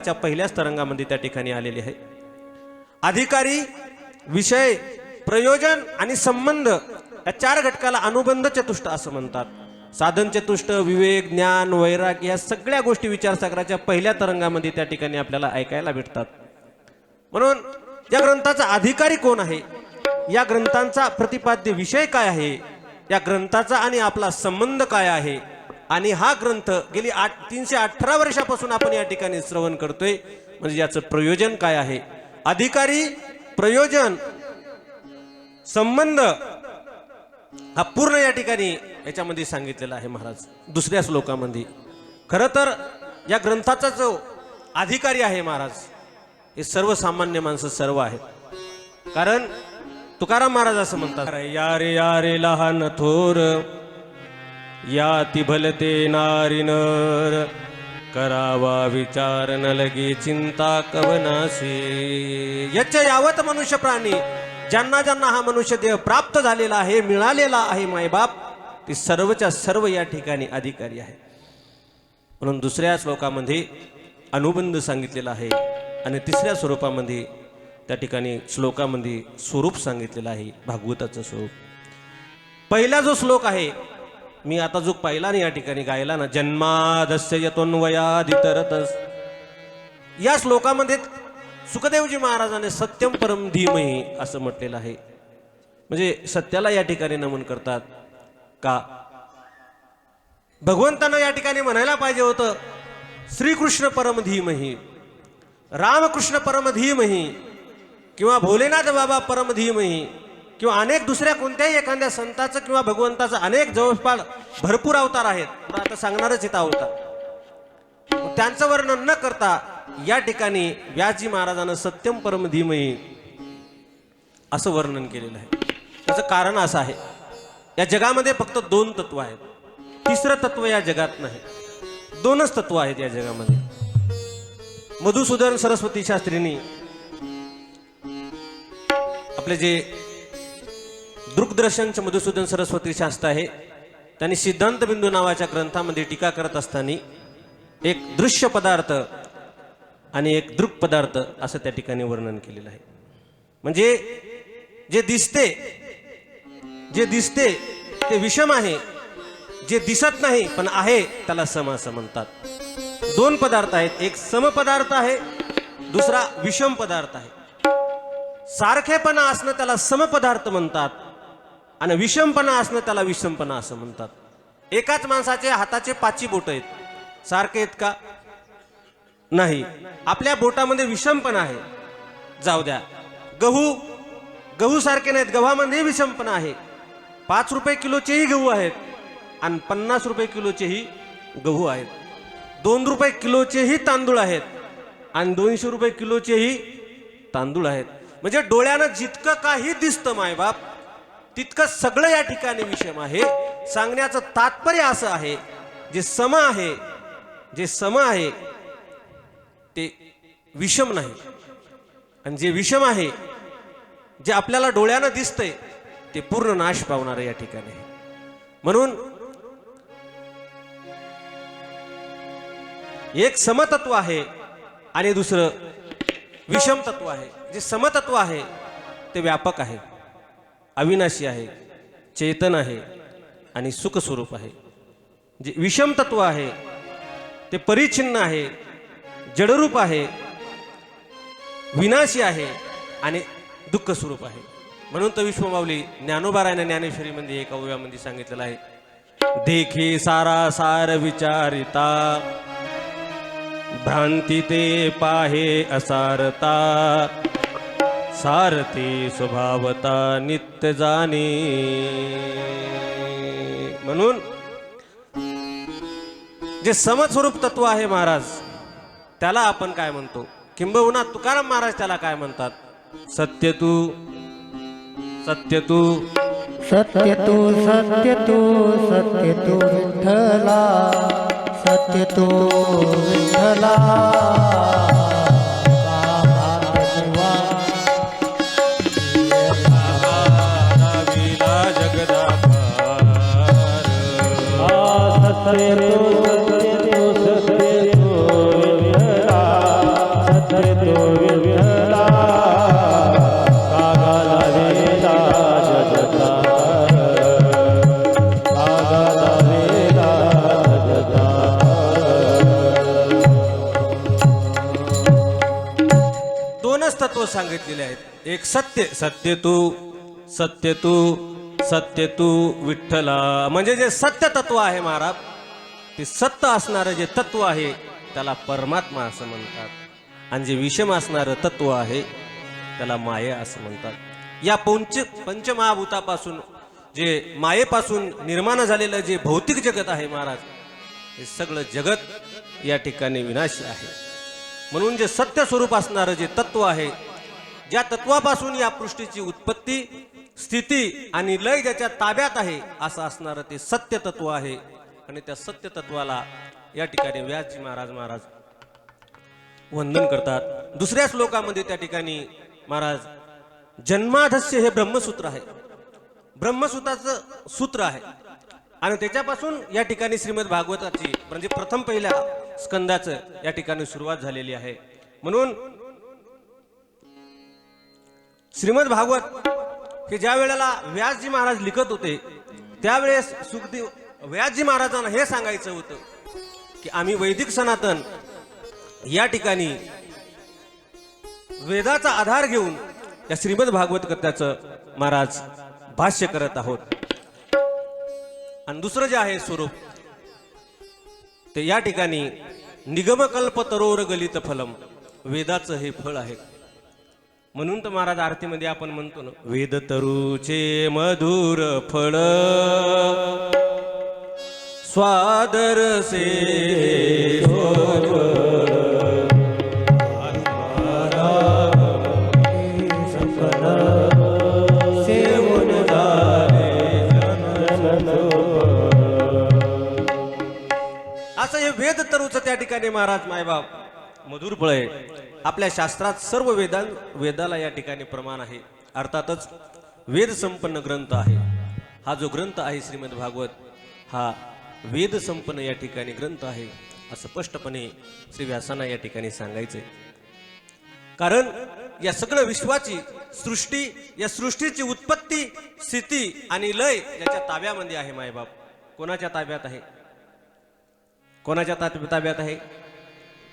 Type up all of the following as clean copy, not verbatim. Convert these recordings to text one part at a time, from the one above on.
च्या पहिल्याच तरंगामध्ये त्या ठिकाणी आलेले आहे। अधिकारी, विषय, प्रयोजन आणि संबंध या चार घटकाला अनुबंध चतुष्ट असं म्हणतात। साधन चतुष्ट, विवेक, ज्ञान, वैराग्य या सगळ्या गोष्टी विचारसागराच्या पहिल्या तरंगामध्ये त्या ठिकाणी आपल्याला ऐकायला भेटतात। म्हणून या ग्रंथाचा अधिकारी कोण आहे, या ग्रंथांचा प्रतिपाद्य विषय काय आहे, या ग्रंथाचा आणि आपला संबंध काय आहे, आणि हा ग्रंथ गेली 318 वर्षापासून आपण या ठिकाणी श्रवण करतोय, म्हणजे याचं प्रयोजन काय आहे। अधिकारी, प्रयोजन, संबंध हा पूर्ण या ठिकाणी याच्यामध्ये सांगितलेला आहे महाराज दुसऱ्या श्लोकामध्ये। खरं तर या ग्रंथाचा जो अधिकारी आहे महाराज, हे सर्वसामान्य माणसं सर्व आहेत। कारण तुकाराम महाराज असं म्हणतात, यारे यारे लहान थोर, या ती भलते नारी नर, करावा विचार न लगे चिंता कवनासे। याच्या यावत मनुष्य प्राणी, ज्यांना ज्यांना हा मनुष्य देह प्राप्त झालेला आहे, मिळालेला आहे मायबाप, ते सर्वच्या सर्व या ठिकाणी अधिकारी आहे। म्हणून दुसऱ्या श्लोकामध्ये अनुबंध सांगितलेला आहे आणि तिसऱ्या स्वरूपामध्ये त्या ठिकाणी श्लोकामध्ये स्वरूप सांगितलेलं आहे, भागवताचं स्वरूप। पहिला जो श्लोक आहे, मी आता जो पहिला या ठिकाणी गायला ना, जन्मादस्य यतोन्वयादितरतस, या श्लोकामध्ये सुखदेवजी महाराजांनी सत्यम परम धीमहि असं म्हटलेलं आहे। म्हणजे सत्याला या ठिकाणी नमन करतात का? भगवंतांना या ठिकाणी म्हणायला पाहिजे होतं श्रीकृष्ण परम धीमहि, रामकृष्ण परम धीमहि, किंवा भोलेनाथ बाबा परम धीमहि, किंवा अनेक दुसऱ्या कोणत्याही एखाद्या संताचं किंवा भगवंताचं अनेक जवळपास भरपूर अवतार आहेत, पण आता सांगणारच इथं अवतार, त्यांचं वर्णन न करता या ठिकाणी व्यासजी महाराजांना सत्यम परम धीमहि असं वर्णन केलेलं आहे। त्याचं कारण असं आहे, या जगामध्ये फक्त दोन तत्व आहेत, तिसरं तत्व या जगात नाही, दोनच तत्व आहेत या जगामध्ये। मधुसूदन सरस्वती शास्त्रींनी आपले जे दृक्दर्शनचे मधुसूदन सरस्वती शास्त्र आहे, त्यांनी सिद्धांत बिंदू नावाच्या ग्रंथामध्ये टीका करत असताना एक दृश्य पदार्थ आणि एक दृक पदार्थ असं त्या ठिकाणी वर्णन केलेलं आहे। म्हणजे जे दिसते ते विषम आहे, जे दिसत नाही पण आहे त्याला सम असं म्हणतात। दोन पदार्थ आहेत, एक सम पदार्थ आहे, दुसरा विषम पदार्थ आहे। सारखेपणा असणं त्याला सम पदार्थ म्हणतात आणि विषमपणा असणं त्याला विषमपणा असं म्हणतात। एकाच माणसाचे हाताचे 5 बोट आहेत, सारखे आहेत का? नाही। आपल्या बोटामध्ये विषमपणा आहे, जाऊ द्या। गहू सारखे नाहीत, गव्हामध्ये विषमपणा आहे। 5 रुपये किलोचेही गहू आहेत आणि 50 रुपये किलोचेही गहू आहेत। 2 रुपये किलोचेही तांदूळ आहेत आणि 200 रुपये किलोचेही तांदूळ आहेत। म्हणजे डोळ्यानं जितकं काही दिसतं मायबाप, तितकं सगळं या ठिकाणी विषम आहे। सांगण्याचं तात्पर्य असं आहे, जे सम आहे ते विषम नाही, आणि जे विषम आहे, जे आपल्याला डोळ्यानं दिसतंय, ते पूर्ण नाश पावणार या ठिकाणी। म्हणून एक समतत्व आहे आणि दुसरं विषम तत्व आहे। जे समतत्व आहे ते व्यापक आहे, अविनाशी आहे, चेतन आहे आणि सुख स्वरूप आहे। जे विषम तत्व आहे ते परिच्छिन्न आहे, जडरूप आहे, विनाशी आहे आणि दुःख स्वरूप आहे। म्हणून तर विश्वमाऊली ज्ञानोबारायने ज्ञानेश्वरीमध्ये एका ओव्यामध्ये सांगितलेलं आहे, देखे सारा सार विचारिता, भ्रांती ते पाहे असारता, सारथी स्वभावता नित्य जाणे। म्हणून जे समस्वरूप तत्व आहे महाराज, त्याला आपण काय म्हणतो? किंबहुना तुकाराम महाराज त्याला काय म्हणतात? सत्य तू सत्य तू सत्य तू सत्य तू सत्य तू विठ्ठला, सत्य तू विठ्ठला। सत्य तू सत्य तू सत्य तू विठ्ठला, दोनच तत्व सांगितलेले आहेत. एक सत्य, सत्य तू विठ्ठला, म्हणजे जे सत्य तत्व आहे महाराज, ते सत्य असणारं जे तत्व आहे त्याला परमात्मा असं म्हणतात, आणि जे विषम असणारं तत्व आहे त्याला माया असं म्हणतात. या पंचमहाभूतापासून, जे मायेपासून निर्माण झालेलं जे भौतिक जगत आहे महाराज, हे सगळं जगत या ठिकाणी विनाशी आहे. म्हणून जे सत्य स्वरूप असणारं जे तत्व आहे, ज्या तत्वापासून या पृष्ठीची उत्पत्ती, स्थिती आणि लय ज्याच्या ताब्यात आहे, असं असणारं ते सत्य तत्व आहे. आणि त्या सत्य तत्वाला या ठिकाणी व्यासजी महाराज वंदन करतात. दुसऱ्या श्लोकामध्ये त्या ठिकाणी महाराज जन्माधस्य हे ब्रह्मसूत्र आहे, ब्रह्मसूत्राचं सूत्र आहे, आणि त्याच्यापासून या ठिकाणी श्रीमद भागवताची म्हणजे प्रथम पहिल्या स्कंदाचं या ठिकाणी सुरुवात झालेली आहे. म्हणून श्रीमद भागवत हे ज्या वेळेला व्यासजी महाराज लिखत होते, त्यावेळेस सुखदेव व्यासजी महाराजांना हे सांगायचं होतं की आम्ही वैदिक सनातन या ठिकाणी वेदाचा आधार घेऊन या श्रीमद भागवत कथाचं महाराज भाष्य करत आहोत. आणि दुसरं जे आहे स्वरूप, ते या ठिकाणी निगमकल्प तरोर गलित फलम, वेदाचं हे फळ आहे. म्हणून तर महाराज आरतीमध्ये आपण म्हणतो ना, वेद तरुचे मधुर फळ स्वादर से असं हे वेद तरुचं त्या ठिकाणी महाराज मायबाप मधुर फळ आहे. आपल्या शास्त्रात सर्व वेदाला या ठिकाणी प्रमाण आहे. अर्थातच वेद संपन्न ग्रंथ आहे. हा जो ग्रंथ आहे श्रीमद भागवत, हा वेद संपन्न या ठिकाणी ग्रंथ आहे, असं स्पष्टपणे श्री व्यासांना या ठिकाणी सांगायचंय. कारण या सगळं विश्वाची सृष्टी, या सृष्टीची उत्पत्ती, स्थिती आणि लय याच्या ताब्यामध्ये आहे मायबाप. कोणाच्या ताब्यात आहे? कोणाच्या ताब्यात आहे?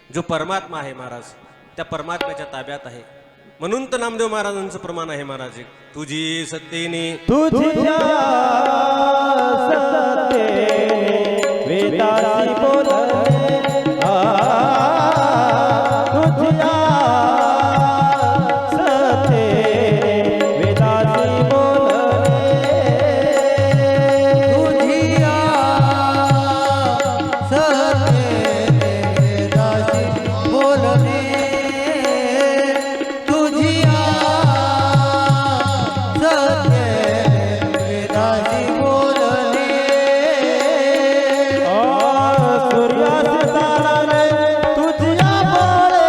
जो परमात्मा आहे महाराज, त्या परमात्म्याच्या ताब्यात आहे. म्हणून तर नामदेव महाराजांचं प्रमाण आहे महाराज, तुझी सत्तेने तुझ्या सत्तेने वेदासी बोलणे, तुझ्या सत्तेने वेदासी बोलणे, तुझिया सत्तेने वेदासी बोलणे, तुझिया सत्तेने वेदासी बोलणे. सूर्यासी ताराने तुझ्या बोले,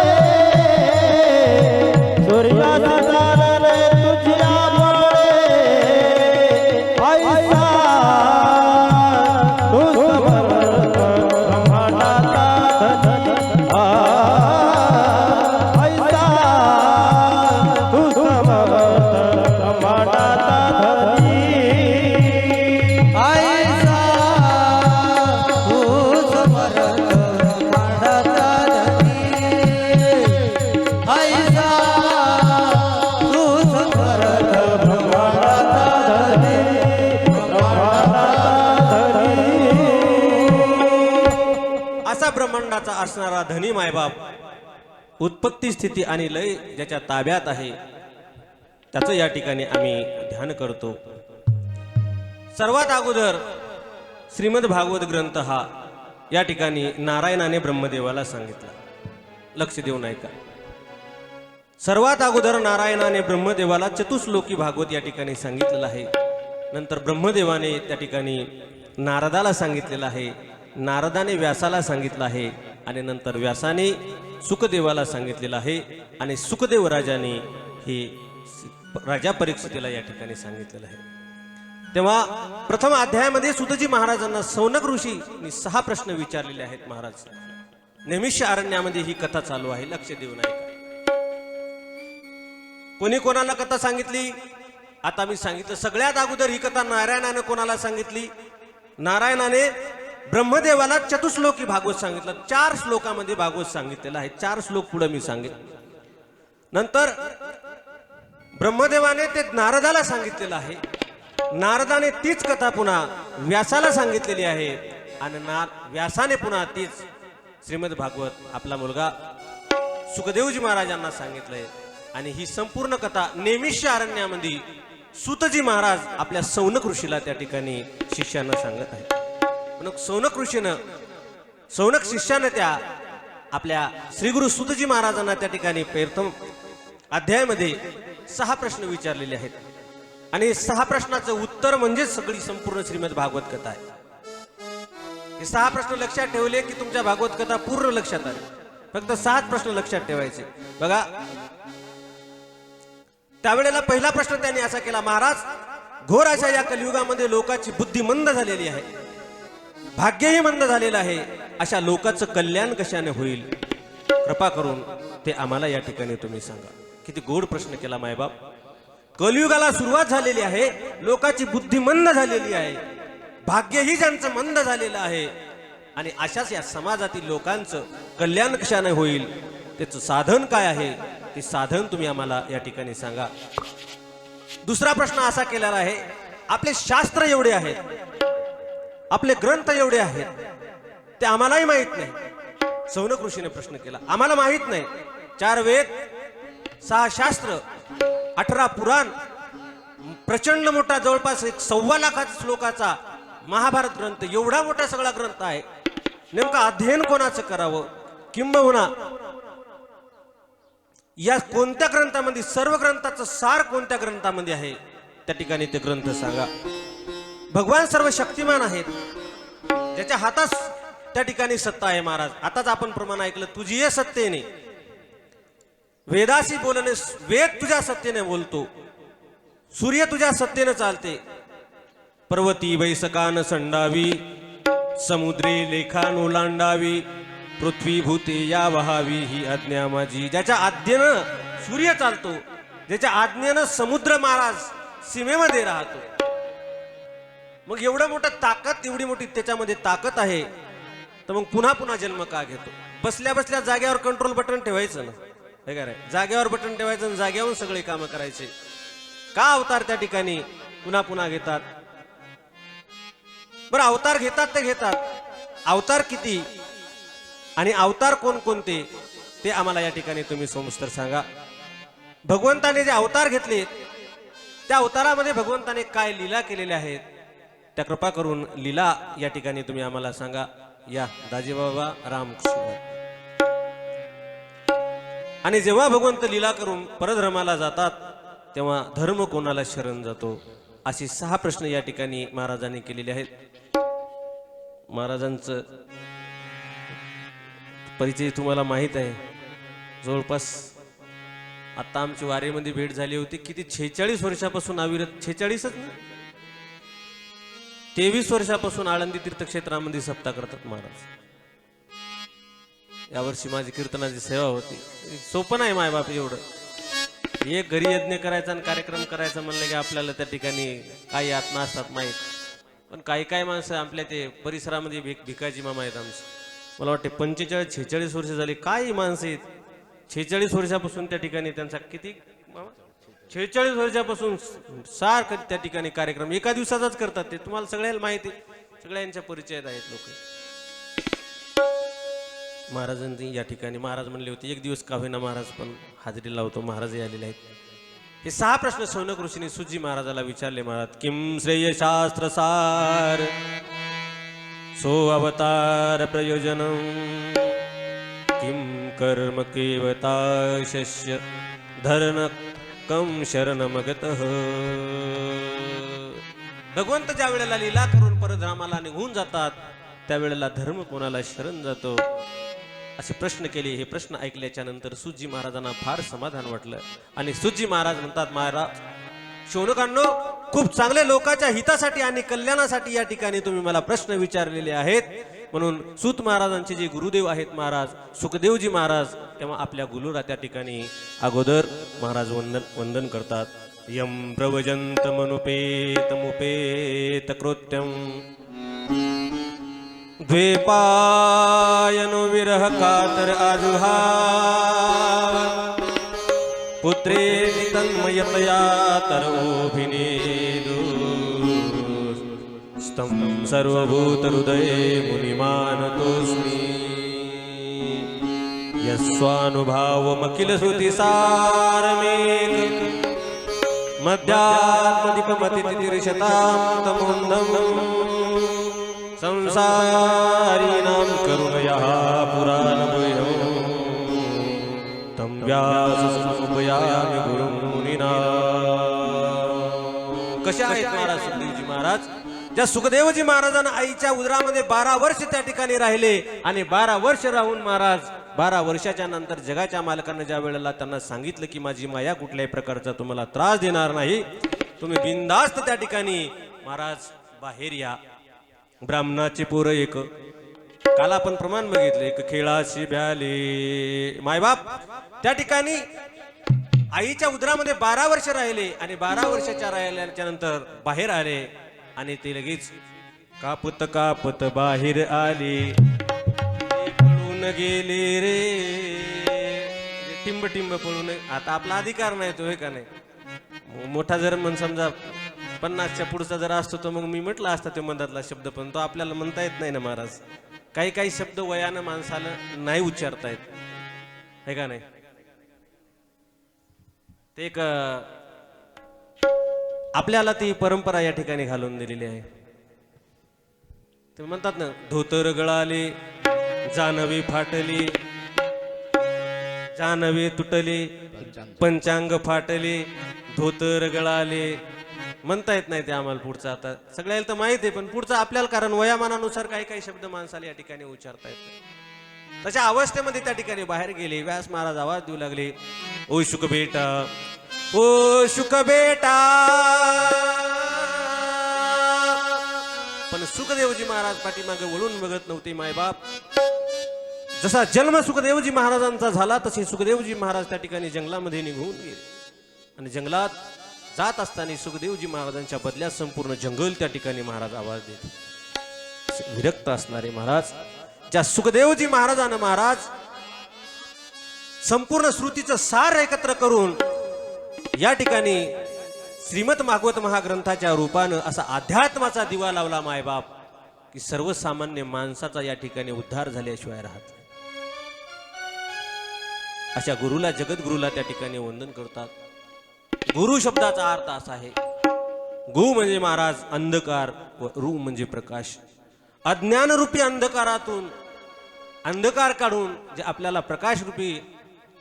सूर्यासी ताराने तुझ्या बोले, ऐसा तू समर्थ ब्रह्मांडाचा धनी, ऐसा तू समर्थ ब्रह्मांडाचा धनी. ऐसा तू समर्थ ब्रह्मांडाचा धनी, ऐसा तू समर्थ ब्रह्मांडाचा धनी, असा ब्रह्मांडाचा असणारा धनी मायबाप, उत्पत्ती, स्थिती आणि लय ज्याच्या ताब्यात आहे, त्याचं या ठिकाणी आम्ही ध्यान करतो. सर्वात अगोदर श्रीमद भागवत ग्रंथ हा या ठिकाणी नारायणाने ब्रह्मदेवाला सांगितला. लक्ष देऊन ऐका. सर्वात अगोदर नारायणाने ब्रह्मदेवाला चतुश्लोकी भागवत या ठिकाणी सांगितलेलं आहे. नंतर ब्रह्मदेवाने त्या ठिकाणी नारदाला सांगितलेलं आहे, नारदाने व्यासाला सांगितलं आहे, आणि नंतर व्यासाने सुखदेवाला सांगितलेलं आहे, आणि सुखदेव राजाने हे राजा परीक्षितीला या ठिकाणी सांगितलेलं आहे. तेव्हा प्रथम अध्यायामध्ये सुतजी महाराजांना सौनक ऋषींनी 6 प्रश्न विचारलेले आहेत महाराज. नैमिष्य अरण्यामध्ये ही कथा चालू आहे. लक्ष देऊन ऐका. कोणी कोणाला कथा सांगितली? आता मी सांगितलं. सगळ्यात अगोदर ही कथा नारायणाने कोणाला सांगितली? नारायणाने ब्रह्मदेवाला चतुश्लोकी भागवत सांगितलं. 4 श्लोकामध्ये भागवत सांगितलेलं आहे. 4 श्लोक पुढे मी सांगेन. नंतर ब्रह्मदेवाने ते नारदाला सांगितलेलं आहे. नारदाने तीच कथा पुन्हा व्यासाला सांगितलेली आहे आणि व्यासाने पुन्हा तीच श्रीमद भागवत आपला मुलगा सुखदेवजी महाराजांना सांगितलंय. आणि ही संपूर्ण कथा नेमिष्य अरण्यामध्ये सूतजी महाराज आपल्या सौनक ऋषीला त्या ठिकाणी शिष्यांना सांगत आहेत. मग सौनक शिष्यानं त्या आपल्या श्रीगुरु सूतजी महाराजांना त्या ठिकाणी प्रथम अध्यायामध्ये 6 प्रश्न विचारलेले आहेत. आणि 6 प्रश्नाचं उत्तर म्हणजे सगळी संपूर्ण श्रीमद भागवत कथा आहे. हे 6 प्रश्न लक्षात ठेवले की तुमच्या भागवत कथा पूर्ण लक्षात आली. फक्त 6 प्रश्न लक्षात ठेवायचे. बघा, त्यावेळेला पहिला प्रश्न त्यांनी असा केला, महाराज, घोर अशा या कलियुगामध्ये लोकांची बुद्धी मंद झालेली आहे, भाग्यही मंद झालेलं आहे. अशा लोकांचं कल्याण कशाने होईल? कृपा करून ते आम्हाला या ठिकाणी तुम्ही सांगा. किती गोड प्रश्न केला मायबाप. कलियुगाला सुरुवात झालेली आहे, लोकांची बुद्धी मंद झालेली आहे, भाग्यही ज्यांचं मंद झालेलं आहे, आणि अशाच या समाजातील लोकांचं कल्याण कशाने होईल? त्याचं साधन काय आहे? ते साधन तुम्ही आम्हाला या ठिकाणी सांगा. दुसरा प्रश्न असा केलेला आहे, आपले शास्त्र एवढे आहेत, आपले ग्रंथ एवढे आहेत, ते आम्हालाही माहित नाही. सौनक ऋषीने प्रश्न केला, आम्हाला माहित नाही. 4 वेद, 6 शास्त्र, 18 पुराण, प्रचंड मोठा जवळपास 1.25 लाख श्लोकाचा महाभारत ग्रंथ, एवढा मोठा सगळा ग्रंथ आहे. नेमकं अध्ययन कोणाचं करावं? किंबहुना या कोणत्या ग्रंथामध्ये, सर्व ग्रंथाचं सार कोणत्या ग्रंथामध्ये आहे? त्या ठिकाणी ते ग्रंथ सांगा. भगवान सर्व शक्तिमान आहेत, ज्याच्या हातात त्या ठिकाणी सत्ता आहे. महाराज, आताच आपण प्रमाण ऐकलं, तुझी ये सत्तेने, वेदाशी बोलणे, वेद तुझ्या सत्तेने बोलतो, सूर्य तुझ्या सत्तेने चालते, पर्वती वैसकान संडावी, समुद्री लेखान ओलांडावी, पृथ्वी भूते या वहावी ही आज्ञा माझी. ज्याच्या आज्ञेनं सूर्य चालतो, ज्याच्या आज्ञेनं समुद्र महाराज सीमेमध्ये राहतो. मग एवढं मोठं ताकद, एवढी मोठी त्याच्यामध्ये ताकद आहे, तर मग पुन्हा पुन्हा जन्म का घेतो? बसल्या बसल्या जाग्यावर कंट्रोल बटन ठेवायचं ना, हे काय, जाग्यावर बटन ठेवायचं आणि जाग्यावर सगळे कामं करायचे. का अवतार त्या ठिकाणी पुन्हा पुन्हा घेतात? बरं, अवतार घेतात ते घेतात, अवतार किती आणि अवतार कोणकोणते ते आम्हाला या ठिकाणी तुम्ही सविस्तर सांगा. भगवंताने जे अवतार घेतले, त्या अवतारामध्ये भगवंताने काय लीला केलेल्या आहेत, त्या कृपा करून लीला या ठिकाणी तुम्ही आम्हाला सांगा. या दाजी बाबा रामकृष्ण. आणि जेव्हा भगवंत लीला करून परधर्माला जातात, तेव्हा धर्म कोणाला शरण जातो? असे 6 प्रश्न या ठिकाणी महाराजांनी केलेले आहेत. महाराजांचं परिचय तुम्हाला माहित आहे. जवळपास आता आमची वारीमध्ये भेट झाली होती. किती 46 वर्षापासून अविरत, 46च नाही, 23 वर्षापासून आळंदी तीर्थक्षेत्रामध्ये सप्ताह करतात महाराज. यावर्षी माझी कीर्तनाची सेवा होती. सोपं नाही मायबाप एवढं. एक घरी यज्ञ करायचा आणि कार्यक्रम करायचा म्हणलं की आपल्याला त्या ठिकाणी काही यातना असतात माहीत. पण काही माणसं आपल्या ते परिसरामध्ये भिकाजी मामा आहेत आमचे. मला वाटते 45-46 वर्ष झाली. काही माणसं आहेत 46 वर्षापासून त्या ठिकाणी, त्यांचा किती 46 वर्षापासून सारखं त्या ठिकाणी कार्यक्रम एका दिवसाचाच करतात. ते तुम्हाला सगळ्याला माहिती, सगळ्यांच्या परिचयात आहेत लोक. महाराजांनी या ठिकाणी, महाराज म्हणले होते एक दिवस का होईना महाराज पण हाजरी लावतो. महाराजही आलेले आहेत. हे 6 प्रश्न सौनक ऋषीने सुजी महाराजाला विचारले. महाराज, किम श्रेय शास्त्र सार सो अवतार प्रयोजनम, किम कर्म केवता शस्य धरण कम शरणमगतः. भगवंत ज्या वेळेला लीला करून परधर्माला निघून जातात, त्यावेळेला धर्म कोणाला शरण जातो? असे प्रश्न केले. हे प्रश्न ऐकल्याच्या नंतर सुजी महाराजांना फार समाधान वाटलं. आणि सुजी महाराज म्हणतात, महाराज शौनकांनो, खूप चांगले लोकांच्या हितासाठी आणि कल्याणासाठी या ठिकाणी तुम्ही मला प्रश्न विचारलेले आहेत. म्हणून सूत महाराजांचे जे गुरुदेव आहेत महाराज सुखदेवजी महाराज, तेव्हा आपल्या गुरुला त्या ठिकाणी अगोदर महाराज वंदन करतात. यम प्रवजंत मनुपेत मुपेत कृत्यम द्वेपायनो विरह कातर आजुहाव, पुत्रे तन्मयतया तरोभिनेदु स्तं सर्वभूतहृदये मुनिमानतोऽस्मि यस्वानुभावमखिलश्रुतिसारमेक मध्यात्मदीपमतितिर्षतां तमोन्दं संसारिणां करुणया पुराणभूयो तं व्याससमुपयामि गुरुं मुनिना. कशा आहेत महाराज सुखदेवजी महाराज? ज्या सुखदेवजी महाराजांना आईच्या उदरामध्ये 12 वर्ष त्या ठिकाणी राहिले आणि 12 वर्ष राहून महाराज 12 वर्षाच्या नंतर जगाच्या मालकांना ज्या वेळेला त्यांना सांगितलं की माझी माया कुठल्याही प्रकारचा तुम्हाला त्रास देणार नाही, तुम्ही बिनधास्त त्या ठिकाणी महाराज बाहेर या. ब्राह्मणाचे पोरं एक, काल आपण प्रमाण बघितलं, एक खेळाशी ब्याले मायबाप त्या ठिकाणी आईच्या उदरामध्ये 12 वर्ष राहिले आणि 12 वर्षाच्या राहिल्याच्या नंतर बाहेर आले आणि ते लगेच कापत कापत बाहेर आले, पळून गेले रे, टिंब टिंब पळून. आता आपला अधिकार नाही तो, हे का नाही? मोठा जर मन समजा 50च्या पुढचा जर असतो तर मग मी म्हटलं असता तो मधातला शब्द, पण तो आपल्याला म्हणता येत नाही ना महाराज. काही काही शब्द वयानं माणसाला नाही उच्चारता येत, हे का नाही? ते एक आपल्याला ती परंपरा या ठिकाणी घालून दिलेली आहे. ते म्हणतात ना, धोतर गळाले, जानवे फाटले, जानवे तुटले, पंचांग फाटले, धोतर गळाले. म्हणता येत नाही ते आम्हाला पुढचं. आता सगळ्याला तर माहित आहे, पण पुढचं आपल्याला, कारण वयामानानुसार काही काही शब्द माणसाला या ठिकाणी उच्चारता येत नाही. तशा अवस्थेमध्ये त्या ठिकाणी बाहेर गेले. व्यास महाराज आवाज देऊ लागले, ओ शुक बेटा, ओ शुक बेटा. पण सुखदेवजी महाराज पाठीमागे वळून बघत नव्हते. मायबाप, जसा जन्म सुखदेवजी महाराजांचा झाला तसे सुखदेवजी महाराज त्या ठिकाणी जंगलामध्ये निघून गेले आणि जंगलात जात असताना सुखदेवजी महाराजांच्या बदल्यात संपूर्ण जंगल त्या ठिकाणी महाराज आवाज देत. विरक्त असणारे महाराज, ज्या सुखदेवजी महाराजांना महाराज संपूर्ण श्रुतीचं सार एकत्र करून या ठिकाणी श्रीमद भागवत महाग्रंथाच्या रूपानं असा अध्यात्माचा दिवा लावला मायबाप, की सर्वसामान्य माणसाचा या ठिकाणी उद्धार झाल्याशिवाय राहत नाही. अशा गुरुला, जगद्गुरुला त्या ठिकाणी वंदन करतात. गुरु शब्दाचा अर्थ असा आहे, गु म्हणजे महाराज अंधकार व रु म्हणजे प्रकाश. अज्ञान रूपी अंधकारातून अंधकार काढून जे आपल्याला प्रकाश रूपी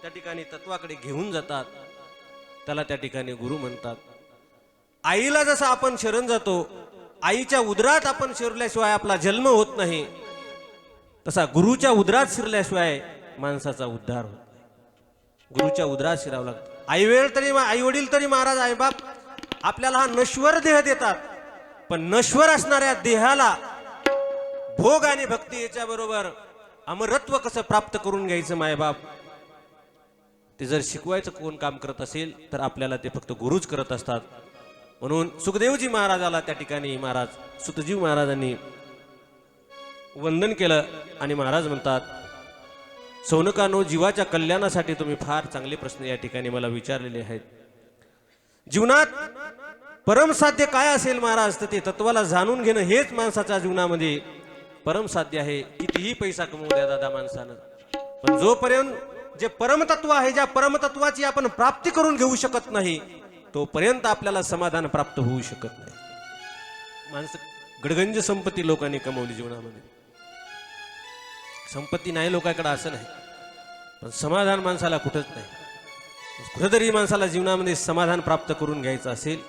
त्या ठिकाणी तत्वाकडे घेऊन जातात त्याला त्या ठिकाणी गुरु म्हणतात. आईला जसं आपण शरण जातो, आईच्या उदरात आपण शिरल्याशिवाय आपला जन्म होत नाही, तसा गुरुच्या उदरात शिरल्याशिवाय माणसाचा उद्धार होत नाही. गुरुच्या उदरात शिरावं लागतं. आई वडील तरी महाराज आई बाप आपल्याला हा नश्वर देह देतात, पण नश्वर असणाऱ्या देहाला भोग आणि भक्ती याच्या बरोबर अमरत्व कसं प्राप्त करून घ्यायचं मायबाप, ते जर शिकवायचं कोण काम करत असेल तर आपल्याला ते फक्त गुरुच करत असतात. म्हणून सुखदेवजी महाराजाला त्या ठिकाणी महाराज सुतजीव महाराजांनी वंदन केलं आणि महाराज म्हणतात, सौनकानो, जीवाच्या कल्याणासाठी तुम्ही फार चांगले प्रश्न या ठिकाणी मला विचारलेले आहेत. जीवनात परमसाध्य काय असेल महाराज, तर ते तत्वाला जाणून घेणं हेच माणसाच्या जीवनामध्ये परमसाध्य आहे. कितीही पैसा कमवू द्या दादा माणसानं, पण जोपर्यंत जे परमतत्व आहे, ज्या परमतत्वाची आपण प्राप्ती करून घेऊ शकत नाही, तोपर्यंत आपल्याला समाधान प्राप्त होऊ शकत नाही. माणसं गडगंज संपत्ती लोकांनी कमवली जीवनामध्ये, संपत्ती नाही लोकांकडे असं नाही, पण समाधान माणसाला कुठंच नाही. कुठेतरी माणसाला जीवनामध्ये समाधान प्राप्त करून घ्यायचं असेल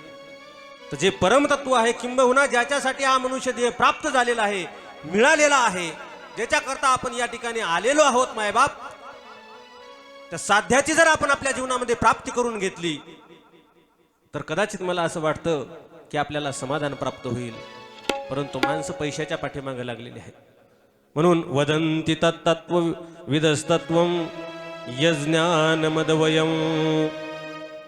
तर जे परमतत्व आहे, किंबहुना ज्याच्यासाठी हा मनुष्य देह प्राप्त झालेला आहे, मिळालेला आहे, ज्याच्याकरता आपण या ठिकाणी आलेलो आहोत मायबाप, त्या साध्याची जर आपण आपल्या जीवनामध्ये प्राप्ती करून घेतली तर कदाचित मला असं वाटतं की आपल्याला समाधान प्राप्त होईल. परंतु माणसं पैशाच्या पाठीमागे लागलेली आहेत. म्हणून वदंती तत्त्व विदस्तत्वं यज्ञानमदवयं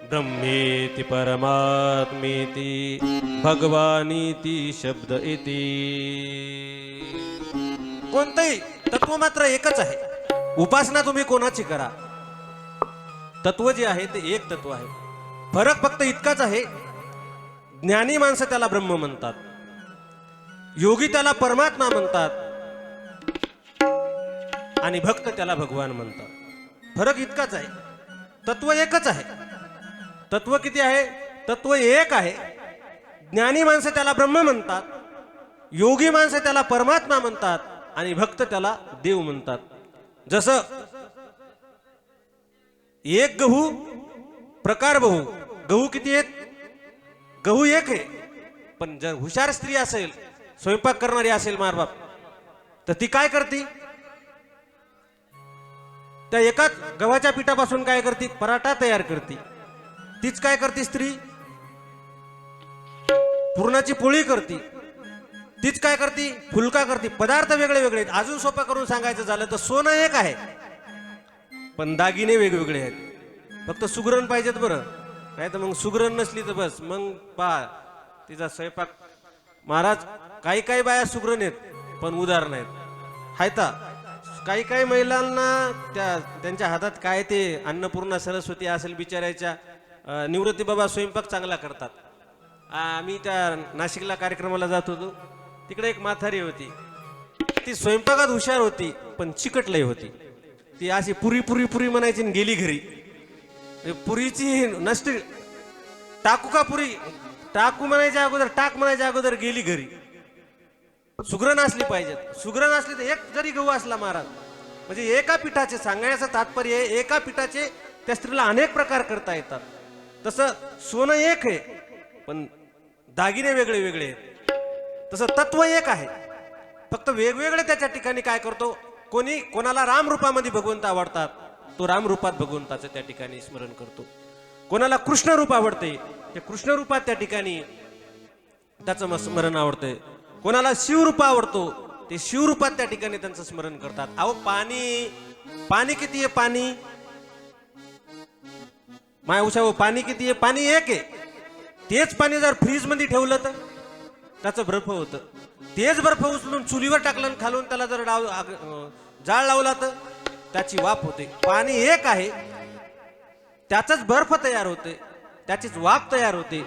ब्रह्मेति परमात्मेति भगवानीति शब्द इति. कोणतंही तत्व मात्र एकच आहे. उपासना तुम्ही कोणाची करा, तत्व जे आहे ते एक तत्व आहे. फरक फक्त इतकाच आहे, ज्ञानी माणसं त्याला ब्रह्म म्हणतात, योगी त्याला परमात्मा म्हणतात आणि भक्त त्याला भगवान म्हणतात. फरक इतकाच आहे, तत्व एकच आहे. तत्व किती आहे? तत्व एक आहे. ज्ञानी माणसं त्याला ब्रह्म म्हणतात, योगी माणसं त्याला परमात्मा म्हणतात आणि भक्त त्याला देव म्हणतात. जसं एक गहू प्रकार बहु, गहू किती आहेत? गहू एक आहे. पण जर हुशार स्त्री असेल, स्वयंपाक करणारी असेल मारबाप, तर ती काय करते? त्या एकाच गव्हाच्या पिठापासून काय करते? पराठा तयार करते. तीच काय करते स्त्री? पुरणाची पोळी करते. तीच काय करते? फुलका करते. पदार्थ वेगळे वेगळे आहेत. अजून सोपं करून सांगायचं झालं तर सोनं एक आहे, पण दागिने वेगवेगळे आहेत. फक्त सुगरण पाहिजेत बरं, नाही तर मग सुगरण नसली तर बस मग पहा तिचा स्वयंपाक. महाराज काही काही बाया सुगरण आहेत पण उदार नाहीत. हायता काही काही महिलांना त्यांच्या हातात काय ते अन्नपूर्णा सरस्वती असेल बिचारायच्या, निवृत्ती बाबा स्वयंपाक चांगला करतात. आम्ही त्या नाशिकला कार्यक्रमाला जात होतो, तिकडे एक म्हातारी होती. ती स्वयंपाकात हुशार होती पण चिकटलई होती. ती अशी पुरी पुरी पुरी म्हणायची आणि गेली घरी. पुरीची नष्ट टाकू का पुरी, टाकू म्हणायच्या अगोदर, टाक म्हणायच्या अगोदर गेली घरी. सुगरण असली पाहिजेत. सुगरण असली तर एक जरी गहू असला महाराज, म्हणजे एका पिठाचे, सांगण्याचं तात्पर्य आहे एका पिठाचे त्या स्त्रीला अनेक प्रकार करता येतात. तसं सोनं एक आहे पण दागिने वेगळे वेगळे आहेत. तसं तत्व एक आहे, फक्त वेगवेगळे त्याच्या ठिकाणी काय करतो. कोणाला राम रूपामध्ये भगवंत आवडतात, तो राम रूपात भगवंताचं त्या ठिकाणी स्मरण करतो. कोणाला कृष्ण रूप आवडते, ते कृष्ण रूपात त्या ठिकाणी त्याचं स्मरण आवडतंय. कोणाला शिवरूप आवडतो, ते शिवरूपात त्या ठिकाणी त्यांचं स्मरण करतात. अहो पाणी किती आहे? पाणी माय उषा, पाणी किती आहे? पाणी एक आहे. तेच पाणी जर फ्रीज मध्ये ठेवलं तर त्याचं बर्फ होतं. तेच बर्फ उचलून चुलीवर टाकलं आणि खालून त्याला जर जाळ लावला तर त्याची वाफ होते. पाणी एक आहे, त्याचाच बर्फ तयार होते, त्याचीच वाफ तयार होते.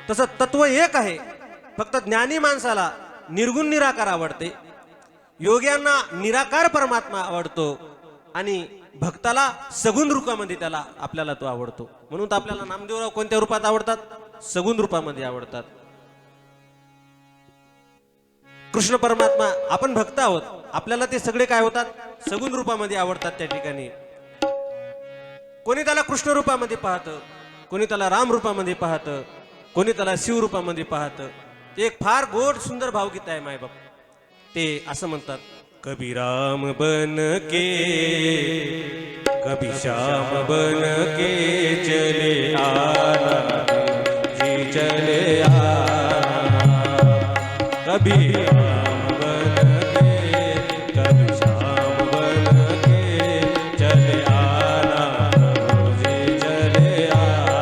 तसं तत्व एक आहे, फक्त ज्ञानी माणसाला निर्गुण निराकार आवडते, योग्यांना निराकार परमात्मा आवडतो आणि भक्ताला सगुण रूपामध्ये त्याला आपल्याला तो आवडतो. म्हणून तर आपल्याला नामदेवराव कोणत्या रूपात आवडतात? सगुण रूपामध्ये आवडतात. कृष्ण परमात्मा, आपण भक्त आहोत, आपल्याला ते सगळे काय होतात? सगुण रूपामध्ये आवडतात. त्या ठिकाणी कोणी त्याला कृष्ण रूपामध्ये पाहतं, कोणी त्याला राम रूपामध्ये पाहतं, कोणी त्याला शिव रूपामध्ये पाहतं. ते एक फार गोड सुंदर भावगीत आहे मायबाप. ते असं म्हणतात, कभी राम बन के कभी श्याम बन के चले आना जी चले आना. कभी राम बन के कभी श्याम बन के चले आना जी चले आना.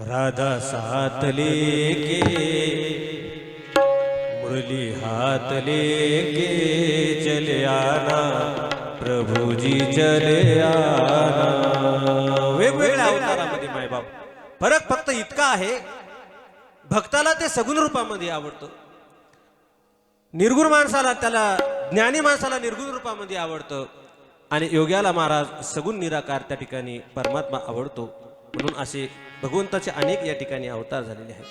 राधा साथ लेके मुरली हाथ लेके चले आना प्रभु जी चले आना. वेगवेगळ्या अवतारामध्ये मायबाप. फरक फक्त इतका आहे, भक्ताला ते सगुण रूपामध्ये आवडतं, निर्गुण माणसाला, त्याला ज्ञानी माणसाला निर्गुण रूपामध्ये आवडतं, आणि योग्याला महाराज सगुण निराकार त्या ठिकाणी परमात्मा आवडतो. म्हणून असे भगवंताचे अनेक या ठिकाणी अवतार झालेले आहेत.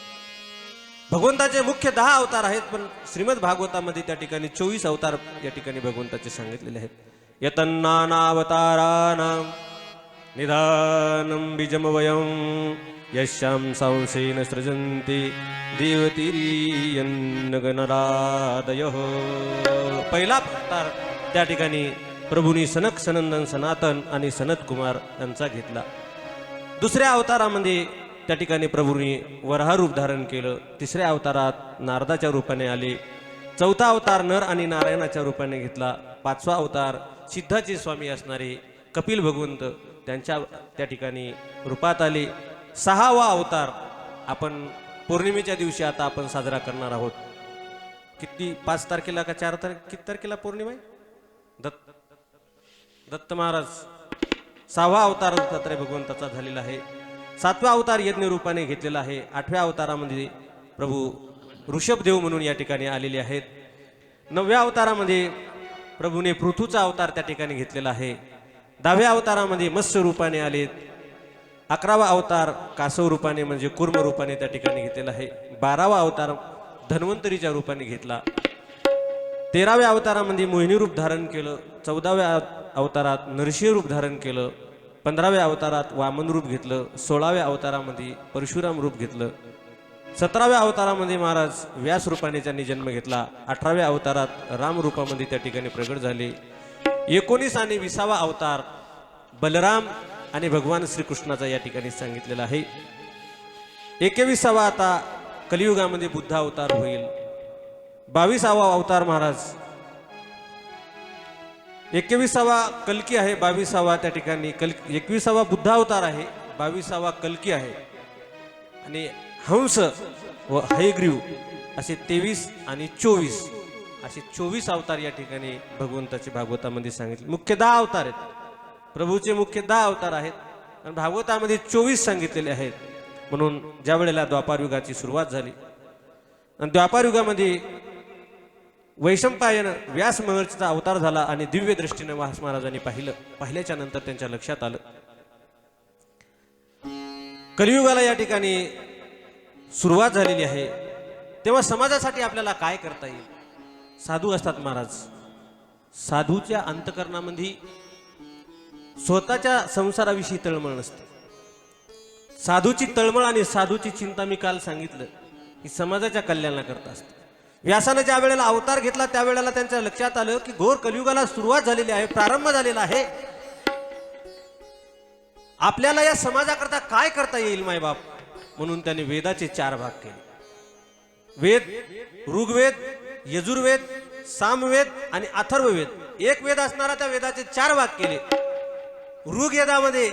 भगवंताचे मुख्य 10 अवतार आहेत, पण श्रीमद भागवतामध्ये त्या ठिकाणी 24 अवतार या ठिकाणी भगवंताचे सांगितलेले आहेत. यतन्नानावताराणां निधानं बीजमवयं यस्यां सांसेन सृजन्ति देवतिरियन्नगणरादयः. पहिला अवतार त्या ठिकाणी प्रभूंनी सनक सनंदन सनातन आणि सनत कुमार यांचा घेतला. दुसऱ्या अवतारामध्ये त्या ठिकाणी प्रभूंनी वराह रूप धारण केलं. तिसऱ्या अवतारात नारदाच्या रूपाने आले. चौथा अवतार नर आणि नारायणाच्या रूपाने घेतला. पाचवा अवतार सिद्धाचे स्वामी असणारे कपिल भगवंत त्यांच्या त्या ठिकाणी रूपात आले. 6वा अवतार आपण पौर्णिमेच्या दिवशी आता आपण साजरा करणार आहोत. किती 5 तारखेला का 4 किती तारखेला पौर्णिमा आहे? दत्त महाराज 6वा अवतार दत्तात्रय भगवंताचा झालेला आहे. 7वा अवतार यज्ञ रूपाने घेतलेला आहे. 8व्या अवतारामध्ये प्रभू ऋषभदेव म्हणून या ठिकाणी आलेले आहेत. 9व्या अवतारामध्ये प्रभूने पृथूचा अवतार त्या ठिकाणी घेतलेला आहे. 10व्या अवतारामध्ये मत्स्य रूपाने आलेत. 11वा अवतार कासव रूपाने म्हणजे कुर्म रूपाने त्या ठिकाणी घेतलेला आहे. 12वा अवतार धन्वंतरीच्या रूपाने घेतला. 13व्या अवतारामध्ये मोहिनी रूप धारण केलं. 14व्या अवतारात नरसिंह रूप धारण केलं. 15व्या अवतारात वामन रूप घेतलं. 16व्या अवतारामध्ये परशुराम रूप घेतलं. 17व्या अवतारामध्ये महाराज व्यास रूपाने त्यांनी जन्म घेतला. 18व्या अवतारात राम रूपामध्ये त्या ठिकाणी प्रगट झाले. 19 आणि 20वा अवतार बलराम आणि भगवान श्रीकृष्णाचा या ठिकाणी सांगितलेला आहे. 21वा आता कलियुगामध्ये बुद्ध अवतार होईल. 22वा अवतार महाराज 21वा कल्की आहे. 22वा त्या ठिकाणी 21वा बुद्ध अवतार आहे. 22वा कल्की आहे. आणि हंस व हयग्रीव असे 23 आणि 24 असे 24 अवतार या ठिकाणी भगवंताचे भागवतामध्ये सांगितले. मुख्य 10 अवतार आहेत. प्रभूचे मुख्य 10 अवतार आहेत आणि भागवतामध्ये 24 सांगितलेले आहेत. म्हणून ज्या वेळेला द्वापार युगाची सुरुवात झाली आणि द्वापार युगामध्ये वैशंपायन व्यास महर्षीचा अवतार झाला आणि दिव्य दृष्टीने व्यास महाराजांनी पाहिल्याच्या नंतर त्यांच्या लक्षात आलं कलियुगाला या ठिकाणी सुरुवात झालेली आहे. तेव्हा समाजासाठी आपल्याला काय करता येईल? साधू असतात महाराज. साधूच्या अंतकरणामध्ये स्वतःच्या संसाराविषयी तळमळ नसते. साधूची तळमळ आणि साधूची चिंता मी काल सांगितलं की समाजाच्या कल्याणाकरता असते. व्यासानं ज्या वेळेला अवतार घेतला त्यावेळेला त्यांच्या लक्षात आलं की घोर कलियुगाला सुरुवात झालेली आहे, प्रारंभ झालेला आहे. आपल्याला या समाजाकरता काय करता येईल मायबाप? म्हणून त्यांनी वेदाचे 4 भाग केले. वेद, ऋग्वेद, यजुर्वेद, सामवेद आणि अथर्ववेद. एक वेद असणारा त्या वेदाचे 4 भाग केले. ऋग्वेदामध्ये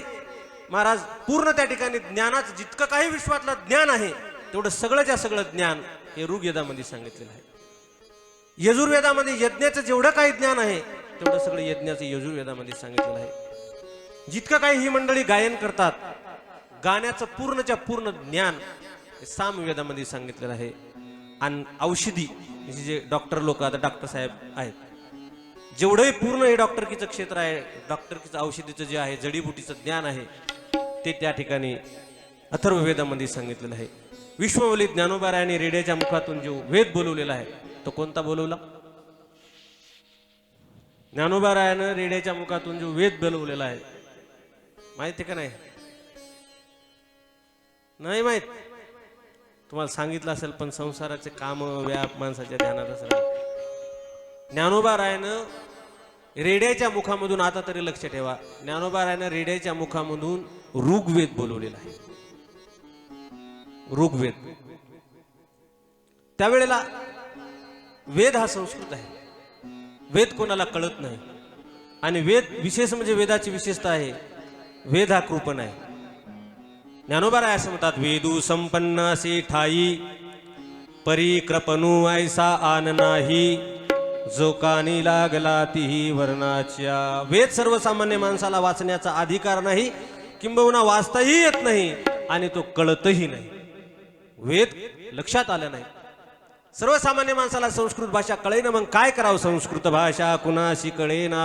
महाराज पूर्ण त्या ठिकाणी ज्ञानाचं जितकं काही विश्वातलं ज्ञान आहे तेवढं सगळंच्या सगळं ज्ञान हे ऋग्वेदामध्ये सांगितलेलं आहे. यजुर्वेदामध्ये यज्ञाचं जेवढं काही ज्ञान आहे तेवढं सगळं यज्ञाचं यजुर्वेदामध्ये सांगितलेलं आहे. जितकं काही ही मंडळी गायन करतात गाण्याचं पूर्णच्या पूर्ण ज्ञान सामवेदामध्ये सांगितलेलं आहे. आणि औषधी जे डॉक्टर लोक आता डॉक्टर साहेब आहेत जेवढंही पूर्ण हे डॉक्टरकीचं क्षेत्र आहे, डॉक्टरकीचं औषधीचं जे आहे जडीबुटीचं ज्ञान आहे ते त्या ठिकाणी अथर्ववेदामध्ये सांगितलेलं आहे. विश्वमौली ज्ञानोबारायांनी रेड्याच्या मुखातून जो वेद बोलवलेला आहे तो कोणता बोलवला? ज्ञानोबारायानं रेड्याच्या मुखातून जो वेद बोलवलेला आहे माहिती का नाही? नाही माहित. तुम्हाला सांगितलं असेल पण संसाराचे काम व्याप माणसाच्या ध्यानात असेल. ज्ञानोबारायानं रेड्याच्या मुखामधून, आता तरी लक्ष ठेवा, ज्ञानोबारायानं रेड्याच्या मुखामधून ऋग्वेद बोलवलेला आहे. ऋग्वेद. त्यावेळेला वेद हा संस्कृत आहे. वेद कोणाला कळत नाही. आणि वेद विशेष म्हणजे वेदाची विशेषता आहे वेद हा कृपण आहे. ज्ञानोबा राय असं म्हणतात, वेदू संपन्न असे ठाई परी कृपणू ऐसा आन नाही, जो कानी लागला तीही वर्णाच्या. वेद सर्वसामान्य माणसाला वाचण्याचा अधिकार नाही, किंबहुना वाचताही येत नाही आणि तो कळतही नाही. वेद लक्षात आलं नाही. सर्वसामान्य माणसाला संस्कृत भाषा कळेना, मग काय करावं? संस्कृत भाषा कुणाशी कळेना,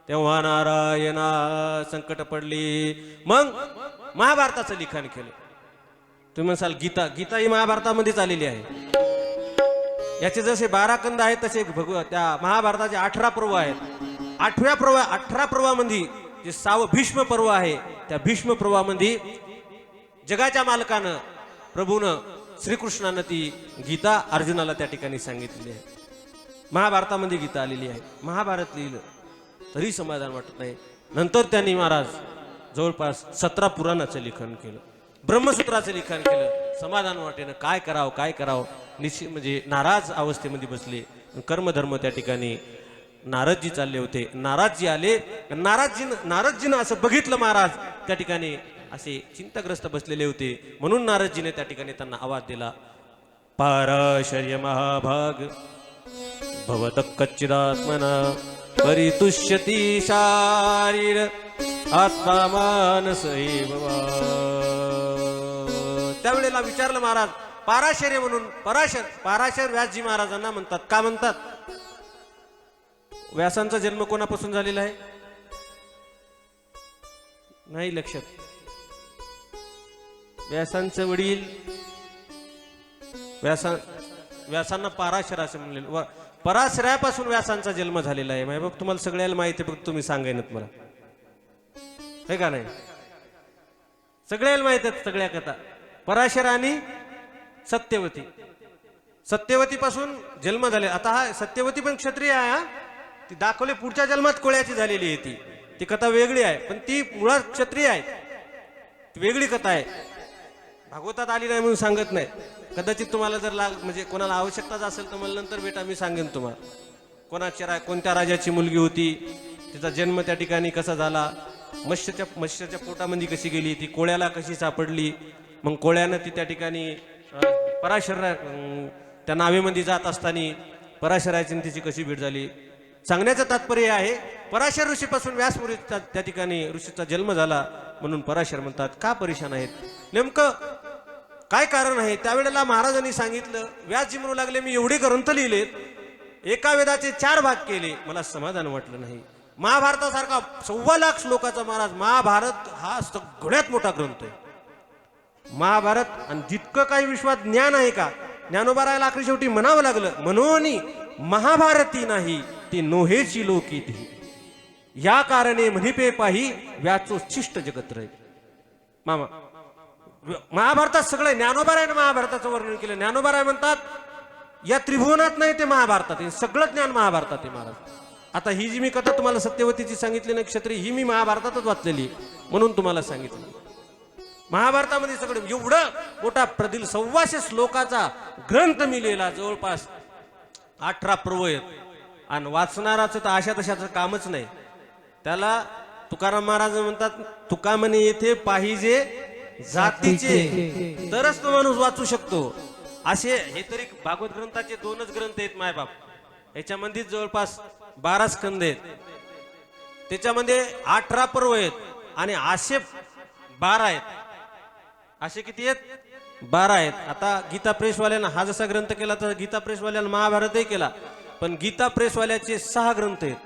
तेव्हा नारायणा संकट पडली. मग महाभारताचं लिखाण केलं. तुम्ही म्हणसाल गीता, गीता ही महाभारतामध्येच आलेली आहे. याचे जसे 12 कंद आहेत तसे त्या महाभारताचे 18 पर्व आहेत. 18 पर्वामध्ये जे 6वं भीष्म पर्व आहे, त्या भीष्म पर्वामध्ये जगाच्या मालकानं प्रभूनं श्रीकृष्णानं ती गीता अर्जुनाला त्या ठिकाणी सांगितलेली आहे. महाभारतामध्ये गीता आलेली आहे. महाभारत लिहिलं तरी समाधान वाटत नाही. नंतर त्यांनी महाराज जवळपास 17 पुराणाचं लिखाण केलं, ब्रह्मसूत्राचं लिखाण केलं. समाधान वाटेनं काय करावं काय करावं, निश्चित म्हणजे नाराज अवस्थेमध्ये बसले. कर्मधर्म त्या ठिकाणी नारदजी चालले होते. नाराजजी आले. नारदजीनं असं बघितलं महाराज त्या ठिकाणी असे चिंताग्रस्त बसलेले होते. म्हणून नारदजीने त्या ठिकाणी त्यांना आवाज दिला, पाराशर्य महाभाग भवत कच्चिदात्मना परितुष्यती शारीर आत्मा मानस एव वा. त्यावेळेला विचारलं महाराज, पाराशर्य म्हणून पाराशर व्यासजी महाराजांना म्हणतात. का म्हणतात? व्यासांचा जन्म कोणापासून झालेला आहे? नाही लक्षात. व्यासांचे वडील व्यासांना पाराशर असं म्हणले. पराशरापासून व्यासांचा जन्म झालेला आहे. माय बाप तुम्हाला सगळ्याला माहिती आहे, फक्त तुम्ही सांगायनत मला, हे का नाही? सगळ्याला माहित आहेत सगळ्या कथा. पराशर आणि सत्यवती, सत्यवती पासून जन्म झाले. आता हा सत्यवती पण क्षत्रिय आहे. हा ती दाखवले पुढच्या जन्मात कोळ्याची झालेली आहे. ती कथा वेगळी आहे, पण ती मुळात क्षत्रिय आहे. ती वेगळी कथा आहे. भागवतात आली नाही म्हणून सांगत नाही. कदाचित तुम्हाला जर म्हणजे कोणाला आवश्यकताच असेल तर मला नंतर बेटा मी सांगेन तुम्हाला. कोणत्या राजाची मुलगी होती, तिचा जन्म त्या ठिकाणी कसा झाला, मत्स्याच्या पोटामध्ये कशी गेली, ती कोळ्याला कशी सापडली, मग कोळ्यानं ती त्या ठिकाणी पराशर त्या नावेमध्ये जात असताना पराशराची तिची कशी भेट झाली. सांगण्याचं तात्पर्य आहे, पराशर ऋषीपासून व्यास त्या ठिकाणी ऋषीचा जन्म झाला म्हणून पराशर म्हणतात. का परेशान आहेत, नेमकं काय कारण आहे? त्यावेळेला महाराजांनी सांगितलं, व्यासजी म्हणू लागले, मी एवढे ग्रंथ लिहिलेत, एका वेदाचे 4 भाग केले, मला समाधान वाटलं नाही. महाभारतासारखा 1.25 लाख श्लोकाचा महाराज, महाभारत हा सगळ्यात मोठा ग्रंथ आहे. महाभारत, आणि जितकं काही विश्वात ज्ञान आहे का, ज्ञानोबा रायाला आखरी शेवटी म्हणावं लागलं, म्हणून महाभारती नाही ती नोहेची लोकीती, या कारणे म्हणिपे पाही व्याचो शिष्ट जगत राहील. मामा महाभारतात सगळं ज्ञानोबा रायाने महाभारताचं वर्णन केलं. ज्ञानोबा राय म्हणतात, या त्रिभुवनात नाही ते महाभारतात, सगळं ज्ञान महाभारतात आहे महाराज. आता ही जी मी कथा तुम्हाला सत्यवतीची सांगितली ना, क्षत्रिय, ही मी महाभारतातच वाचलेली म्हणून तुम्हाला सांगितलं. महाभारतामध्ये सगळं एवढं मोठा प्रदिल 1,200 श्लोकाचा ग्रंथ मी लिहिला, जवळपास 18 पर्व आहेत. आणि वाचणाराचं तर अशा तशाचं कामच नाही. त्याला तुकाराम महाराज म्हणतात, तुका म्हणे येथे पाहिजे जातीचे, तरच तो माणूस वाचू शकतो. असे हे तरी भागवत ग्रंथाचे 2च ग्रंथ आहेत मायबाप. याच्यामध्ये जवळपास 12 स्कंद आहेत, त्याच्यामध्ये 18 पर्व आहेत, आणि असे 12 आहेत. असे किती आहेत? 12 आहेत. आता गीता प्रेसवाल्यानं हा जसा ग्रंथ केला तर गीता प्रेसवाल्यानं महाभारतही केला, पण गीता प्रेसवाल्याचे 6 ग्रंथ आहेत,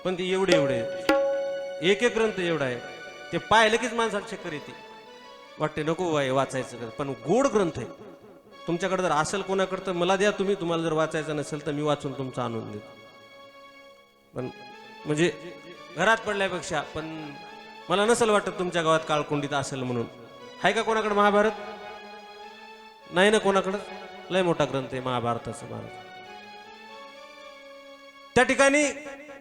पण ते एवढे आहेत. एक ग्रंथ एवढा आहे. ते पाहिलं कीच माणसाला चक्कर येते, वाटते नको वाचायचं, पण गोड ग्रंथ आहे. तुमच्याकडे जर असेल कोणाकडे तर मला द्या तुम्ही, तुम्हाला जर वाचायचं नसेल तर मी वाचून तुमचा आणून देतो. पण म्हणजे घरात पडल्यापेक्षा, पण मला नसेल वाटत तुमच्या गावात काळकोंडीत असेल म्हणून. आहे का कोणाकडे महाभारत? नाही ना कोणाकडं. लय मोठा ग्रंथ आहे महाभारताचा महाराज. त्या ठिकाणी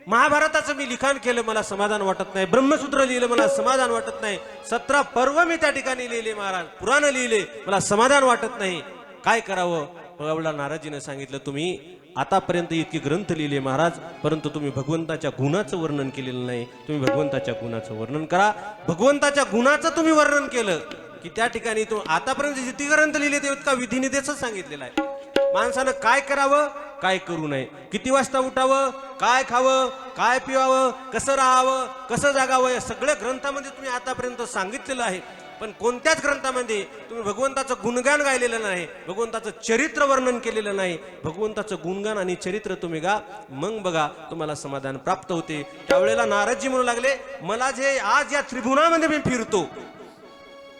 महाभारताचं मी लिखाण केलं, मला समाधान वाटत नाही. ब्रह्मसूत्र लिहिलं, मला समाधान वाटत नाही. 17 पर्व मी त्या ठिकाणी लिहिले महाराज, पुराण लिहिले, मला समाधान वाटत नाही. काय करावं? एवढा नाराजीने सांगितलं, तुम्ही आतापर्यंत इतके ग्रंथ लिहिले महाराज, परंतु तुम्ही भगवंताच्या गुणाचं वर्णन केलेलं नाही. तुम्ही भगवंताच्या गुणाचं वर्णन करा. भगवंताच्या गुणाचं तुम्ही वर्णन केलं की त्या ठिकाणी तो आतापर्यंत जिती ग्रंथ लिहिले ते इतका विधिनिदेच सांगितलेला आहे. माणसानं काय करावं काय करू नये, किती वाजता उठावं, काय खावं, काय पिवावं, कसं राहावं, कसं जागावं, या सगळ्या ग्रंथामध्ये तुम्ही आतापर्यंत सांगितलेलं आहे. पण कोणत्याच ग्रंथामध्ये तुम्ही भगवंताचं गुणगान गायलेलं नाही, भगवंताचं चरित्र वर्णन केलेलं नाही. भगवंताचं गुणगान आणि चरित्र तुम्ही गा, मग बघा तुम्हाला समाधान प्राप्त होते. त्यावेळेला नारदजी म्हणू लागले, मला जे आज या त्रिभुवनामध्ये मी फिरतो,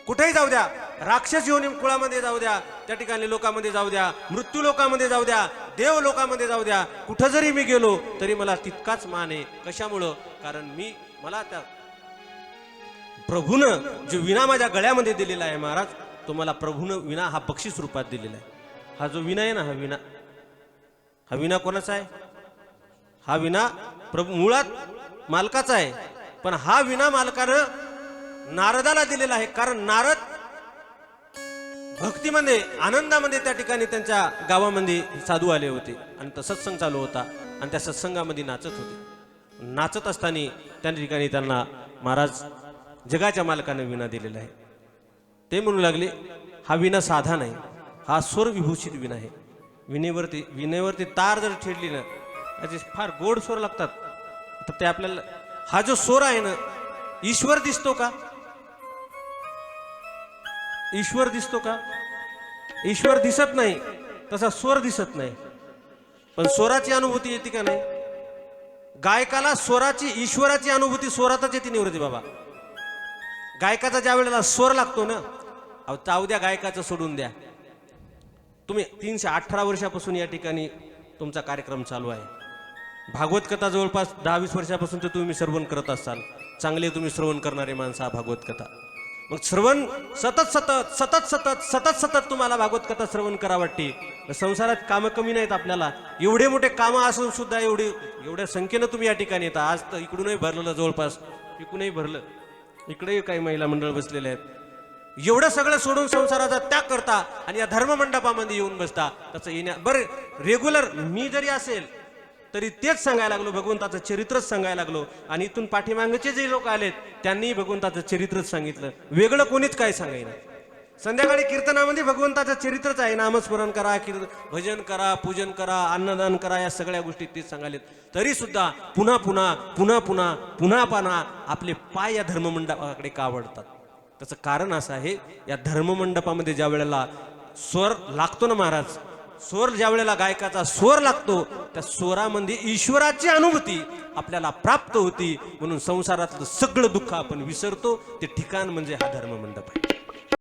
कुठेही जाऊ द्या, राक्षस योनी कुळामध्ये जाऊ द्या, त्या ठिकाणी लोकांमध्ये जाऊ द्या, मृत्यू लोकांमध्ये जाऊ द्या, देव लोकांमध्ये जाऊ द्या, कुठं जरी मी गेलो तरी मला तितकाच मान आहे. कशामुळं? कारण मला त्या प्रभूनं जो विना माझ्या गळ्यामध्ये दिलेला आहे महाराज, तो मला प्रभूनं विना हा बक्षीस रूपात दिलेला आहे. हा जो विना आहे ना, हा विना कोणाचा आहे? हा विना प्रभू मुळात मालकाचा आहे, पण हा विना मालकानं नारदाला दिलेला आहे. कारण नारद भक्तीमध्ये आनंदामध्ये त्या ठिकाणी त्यांच्या गावामध्ये साधू आले होते आणि तो सत्संग चालू होता आणि त्या सत्संगामध्ये नाचत होते. नाचत असताना त्या ठिकाणी त्यांना महाराज जगाच्या मालकाने विना दिलेला आहे. ते म्हणू लागले, हा विना साधा नाही, हा स्वर विभूषित विना आहे. विनेवरती तार जर ठेडली ना, त्याचे फार गोड स्वर लागतात. तर ते आपल्याला हा जो स्वर आहे ना, ईश्वर दिसतो का? ईश्वर दिसतो का? ईश्वर दिसत नाही, तसा स्वर दिसत नाही. पण स्वराची अनुभूती येते का नाही? गायकाला स्वराची, ईश्वराची अनुभूती स्वरातच येते निवृत्ती बाबा. गायकाचा ज्या वेळेला स्वर लागतो ना, अहो जाऊ द्या गायकाचं सोडून द्या. तुम्ही 318 वर्षापासून या ठिकाणी तुमचा कार्यक्रम चालू आहे. भागवत कथा जवळपास 10-20 वर्षापासून तर तुम्ही श्रवण करत असाल. चांगले तुम्ही श्रवण करणारे माणसं भागवत कथा. मग श्रवण सतत तुम्हाला भागवत कथा श्रवण करा वाटते. संसारात कामं कमी नाहीत आपल्याला. एवढे मोठे कामं असून सुद्धा एवढ्या संख्येनं तुम्ही या ठिकाणी येता. आज तर इकडूनही भरलेलं, जवळपास इकडूनही भरलं, इकडेही काही महिला मंडळ बसलेले आहेत. एवढं सगळं सोडून संसाराचा त्याग करता आणि या धर्ममंडपामध्ये येऊन बसता. त्याचं बरं रेग्युलर मी जरी असेल तरी तेच सांगायला लागलो, भगवंताचं चरित्रच सांगायला लागलो. आणि इथून पाठीमागचे जे लोक आलेत त्यांनी भगवंताचं चरित्रच सांगितलं, वेगळं कोणीच काय सांगायला. संध्याकाळी कीर्तनामध्ये भगवंताचं चरित्रच आहे. नामस्मरण करा, भजन करा, पूजन करा, अन्नदान करा, या सगळ्या गोष्टी तेच सांगायलेत. तरी सुद्धा पुन्हा पुन्हा आपले पाय या धर्ममंडपाकडे का वळतात? त्याचं कारण असं आहे, या धर्ममंडपामध्ये ज्या वेळेला स्वर लागतो ना महाराज, स्वर ज्या वेळेला गायकाचा स्वर लागतो, त्या स्वरामध्ये ईश्वराची अनुभूती आपल्याला प्राप्त होती. म्हणून संसारातलं सगळं दुःख आपण विसरतो. ते ठिकाण म्हणजे हा धर्ममंडप आहे.